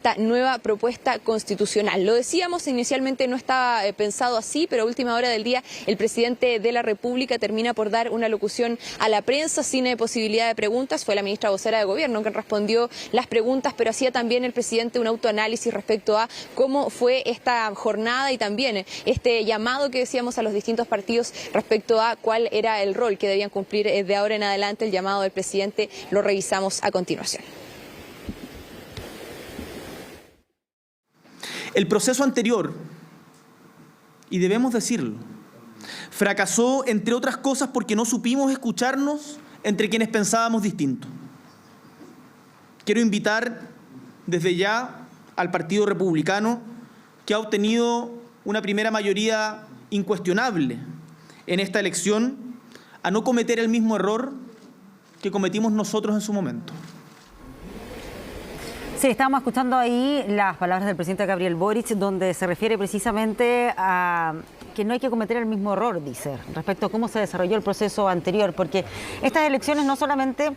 esta nueva propuesta constitucional. Lo decíamos, inicialmente no estaba pensado así, pero a última hora del día el presidente de la República termina por dar una locución a la prensa sin posibilidad de preguntas. Fue la ministra vocera de Gobierno quien respondió las preguntas, pero hacía también el presidente un autoanálisis respecto a cómo fue esta jornada y también este llamado que decíamos a los distintos partidos respecto a cuál era el rol que debían cumplir de ahora en adelante. El llamado del presidente lo revisamos a continuación. El proceso anterior, y debemos decirlo, fracasó entre otras cosas porque no supimos escucharnos entre quienes pensábamos distinto. Quiero invitar desde ya al Partido Republicano, que ha obtenido una primera mayoría incuestionable en esta elección, a no cometer el mismo error que cometimos nosotros en su momento. Sí, estábamos escuchando ahí las palabras del presidente Gabriel Boric, donde se refiere precisamente a que no hay que cometer el mismo error, dice, respecto a cómo se desarrolló el proceso anterior, porque estas elecciones no solamente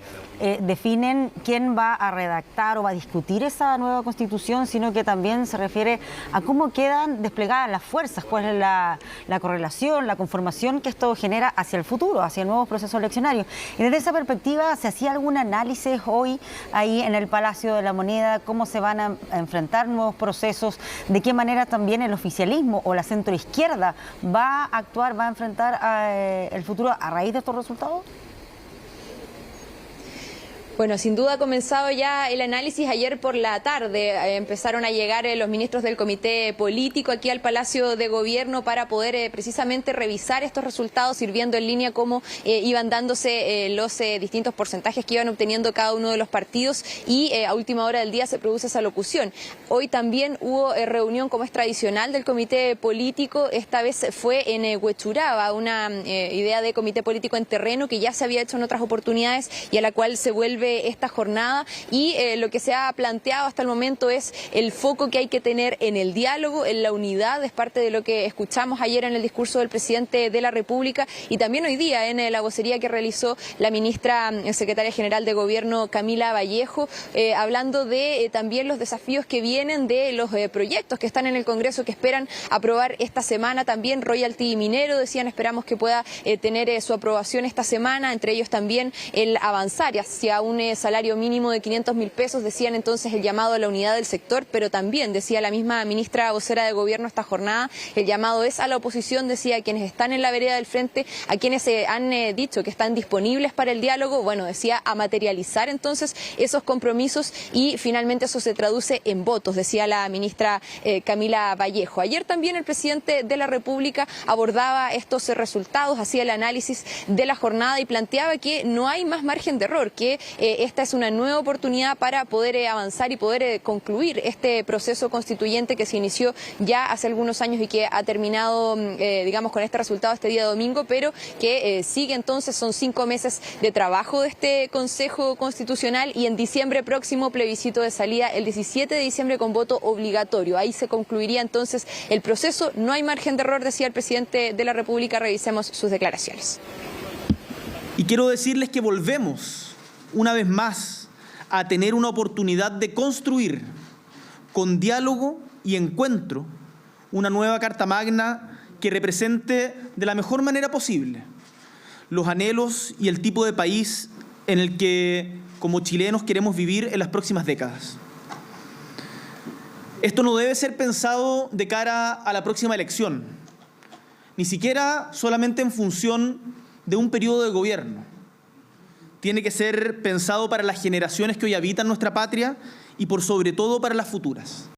definen quién va a redactar o va a discutir esa nueva constitución, sino que también se refiere a cómo quedan desplegadas las fuerzas, cuál es la correlación, la conformación que esto genera hacia el futuro, hacia nuevos procesos eleccionarios. Y desde esa perspectiva, ¿se hacía algún análisis hoy ahí en el Palacio de la Moneda? ¿Cómo se van a enfrentar nuevos procesos? ¿De qué manera también el oficialismo o la centroizquierda va a actuar, va a enfrentar el futuro a raíz de estos resultados? Bueno, sin duda ha comenzado ya el análisis. Ayer por la tarde empezaron a llegar los ministros del Comité Político aquí al Palacio de Gobierno para poder precisamente revisar estos resultados, ir viendo en línea cómo iban dándose los distintos porcentajes que iban obteniendo cada uno de los partidos, y a última hora del día se produce esa locución. Hoy también hubo reunión, como es tradicional, del Comité Político. Esta vez fue en Huechuraba, una idea de comité político en terreno que ya se había hecho en otras oportunidades y a la cual se vuelve esta jornada, y lo que se ha planteado hasta el momento es el foco que hay que tener en el diálogo, en la unidad. Es parte de lo que escuchamos ayer en el discurso del presidente de la República y también hoy día en la vocería que realizó la ministra secretaria general de Gobierno, Camila Vallejo, hablando de también los desafíos que vienen de los proyectos que están en el Congreso, que esperan aprobar esta semana. También royalty minero, decían, esperamos que pueda tener su aprobación esta semana, entre ellos también el avanzar hacia un salario mínimo de 500.000 pesos, decían entonces el llamado a la unidad del sector, pero también decía la misma ministra vocera de Gobierno esta jornada, el llamado es a la oposición, decía, a quienes están en la vereda del frente, a quienes han dicho que están disponibles para el diálogo, bueno, decía, a materializar entonces esos compromisos, y finalmente eso se traduce en votos, decía la ministra Camila Vallejo. Ayer también el presidente de la República abordaba estos resultados, hacía el análisis de la jornada y planteaba que no hay más margen de error, que esta es una nueva oportunidad para poder avanzar y poder concluir este proceso constituyente que se inició ya hace algunos años y que ha terminado, digamos, con este resultado este día domingo, pero que sigue entonces. Son 5 meses de trabajo de este Consejo Constitucional y en diciembre próximo plebiscito de salida el 17 de diciembre con voto obligatorio. Ahí se concluiría entonces el proceso. No hay margen de error, decía el presidente de la República. Revisemos sus declaraciones. Y quiero decirles que volvemos una vez más a tener una oportunidad de construir con diálogo y encuentro una nueva Carta Magna que represente de la mejor manera posible los anhelos y el tipo de país en el que como chilenos queremos vivir en las próximas décadas. Esto no debe ser pensado de cara a la próxima elección, ni siquiera solamente en función de un periodo de gobierno. Tiene que ser pensado para las generaciones que hoy habitan nuestra patria y por sobre todo para las futuras.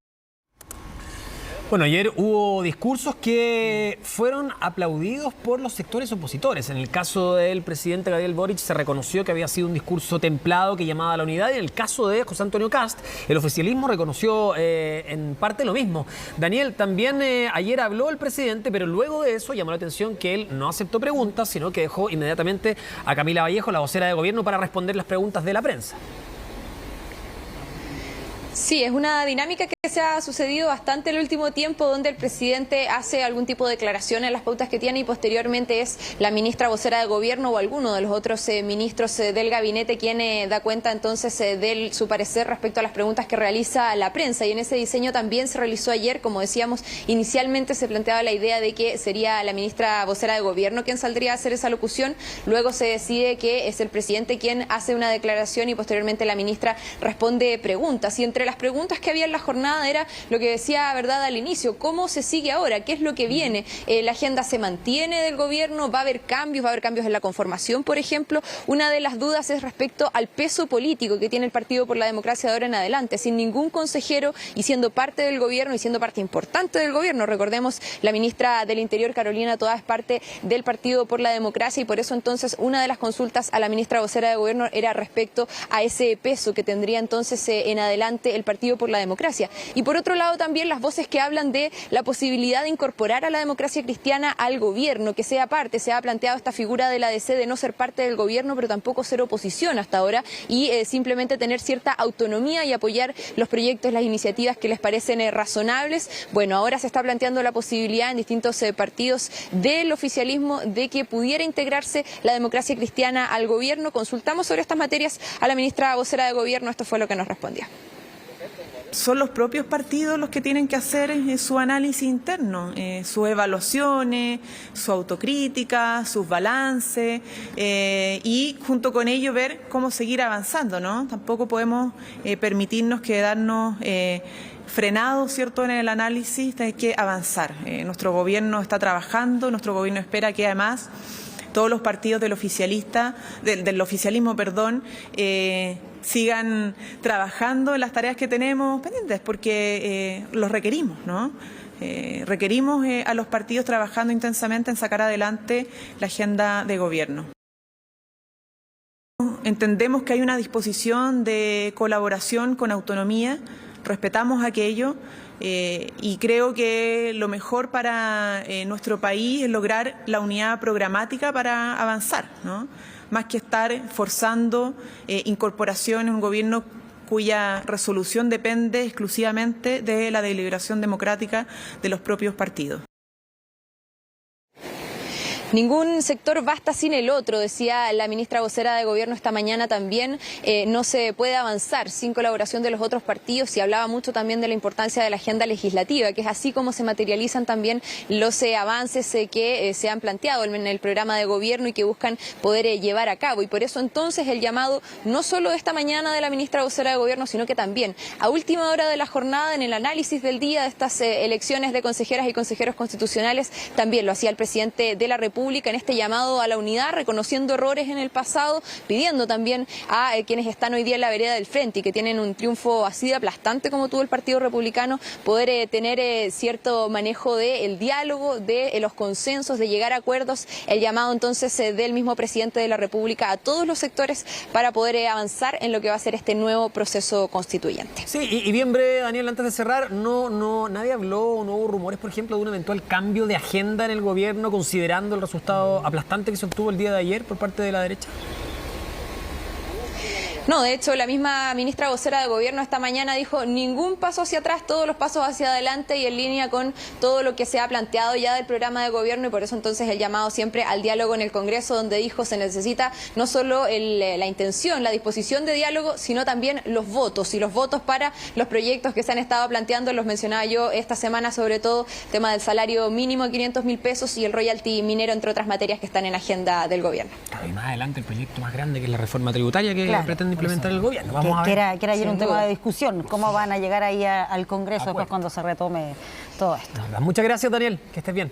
Bueno, ayer hubo discursos que fueron aplaudidos por los sectores opositores. En el caso del presidente Gabriel Boric se reconoció que había sido un discurso templado que llamaba a la unidad, y en el caso de José Antonio Kast, el oficialismo reconoció en parte lo mismo. Daniel, también ayer habló el presidente, pero luego de eso llamó la atención que él no aceptó preguntas, sino que dejó inmediatamente a Camila Vallejo, la vocera de Gobierno, para responder las preguntas de la prensa. Sí, es una dinámica que se ha sucedido bastante el último tiempo, donde el presidente hace algún tipo de declaración en las pautas que tiene y posteriormente es la ministra vocera de gobierno o alguno de los otros ministros del gabinete quien da cuenta entonces de su parecer respecto a las preguntas que realiza la prensa. Y en ese diseño también se realizó ayer, como decíamos, inicialmente se planteaba la idea de que sería la ministra vocera de gobierno quien saldría a hacer esa locución, luego se decide que es el presidente quien hace una declaración y posteriormente la ministra responde preguntas. Y entre las preguntas que había en la jornada era lo que decía, verdad, al inicio: ¿cómo se sigue ahora? ¿Qué es lo que viene? ¿La agenda se mantiene del gobierno? ¿Va a haber cambios? ¿Va a haber cambios en la conformación, por ejemplo? Una de las dudas es respecto al peso político que tiene el Partido por la Democracia de ahora en adelante, sin ningún consejero y siendo parte del gobierno y siendo parte importante del gobierno. Recordemos, la ministra del Interior, Carolina Toá, es parte del Partido por la Democracia y por eso entonces una de las consultas a la ministra vocera de gobierno era respecto a ese peso que tendría entonces en adelante el Partido por la Democracia. Y por otro lado también las voces que hablan de la posibilidad de incorporar a la democracia cristiana al gobierno, que sea parte. Se ha planteado esta figura de la DC de no ser parte del gobierno, pero tampoco ser oposición hasta ahora y simplemente tener cierta autonomía y apoyar los proyectos, las iniciativas que les parecen razonables. Bueno, ahora se está planteando la posibilidad en distintos partidos del oficialismo de que pudiera integrarse la democracia cristiana al gobierno. Consultamos sobre estas materias a la ministra vocera de gobierno, esto fue lo que nos respondía. Son los propios partidos los que tienen que hacer su análisis interno, sus evaluaciones, su autocrítica, sus balances y junto con ello ver cómo seguir avanzando, ¿no? Tampoco podemos permitirnos quedarnos frenados, ¿cierto?, en el análisis. Hay que avanzar. Nuestro gobierno está trabajando, nuestro gobierno espera que además todos los partidos del oficialismo, sigan trabajando en las tareas que tenemos pendientes, porque los requerimos, ¿no? Requerimos a los partidos trabajando intensamente en sacar adelante la agenda de gobierno. Entendemos que hay una disposición de colaboración con autonomía, respetamos aquello. Y creo que lo mejor para nuestro país es lograr la unidad programática para avanzar, ¿no? Más que estar forzando incorporación en un gobierno cuya resolución depende exclusivamente de la deliberación democrática de los propios partidos. Ningún sector basta sin el otro, decía la ministra vocera de gobierno esta mañana también. No se puede avanzar sin colaboración de los otros partidos y hablaba mucho también de la importancia de la agenda legislativa, que es así como se materializan también los avances que se han planteado en el programa de gobierno y que buscan poder llevar a cabo. Y por eso entonces el llamado no solo de esta mañana de la ministra vocera de gobierno, sino que también a última hora de la jornada, en el análisis del día de estas elecciones de consejeras y consejeros constitucionales, también lo hacía el presidente de la República en este llamado a la unidad, reconociendo errores en el pasado, pidiendo también a quienes están hoy día en la vereda del frente y que tienen un triunfo así de aplastante como tuvo el Partido Republicano, poder tener cierto manejo del diálogo, de los consensos, de llegar a acuerdos. El llamado entonces del mismo presidente de la República a todos los sectores para poder avanzar en lo que va a ser este nuevo proceso constituyente. Sí, y bien breve, Daniel, antes de cerrar, nadie habló, no hubo rumores, por ejemplo, de un eventual cambio de agenda en el gobierno, considerando el resultado aplastante que se obtuvo el día de ayer por parte de la derecha. No, de hecho, la misma ministra vocera de gobierno esta mañana dijo ningún paso hacia atrás, todos los pasos hacia adelante y en línea con todo lo que se ha planteado ya del programa de gobierno, y por eso entonces el llamado siempre al diálogo en el Congreso, donde dijo se necesita no solo la intención, la disposición de diálogo, sino también los votos, y los votos para los proyectos que se han estado planteando, los mencionaba yo esta semana, sobre todo tema del salario mínimo de 500.000 pesos y el royalty minero, entre otras materias que están en agenda del gobierno. Y más adelante el proyecto más grande, que es la reforma tributaria que pretende implementar el gobierno. Vamos a ver. Que era ayer un tema de discusión, cómo van a llegar ahí al Congreso después cuando se retome todo esto. Muchas gracias, Daniel, que estés bien.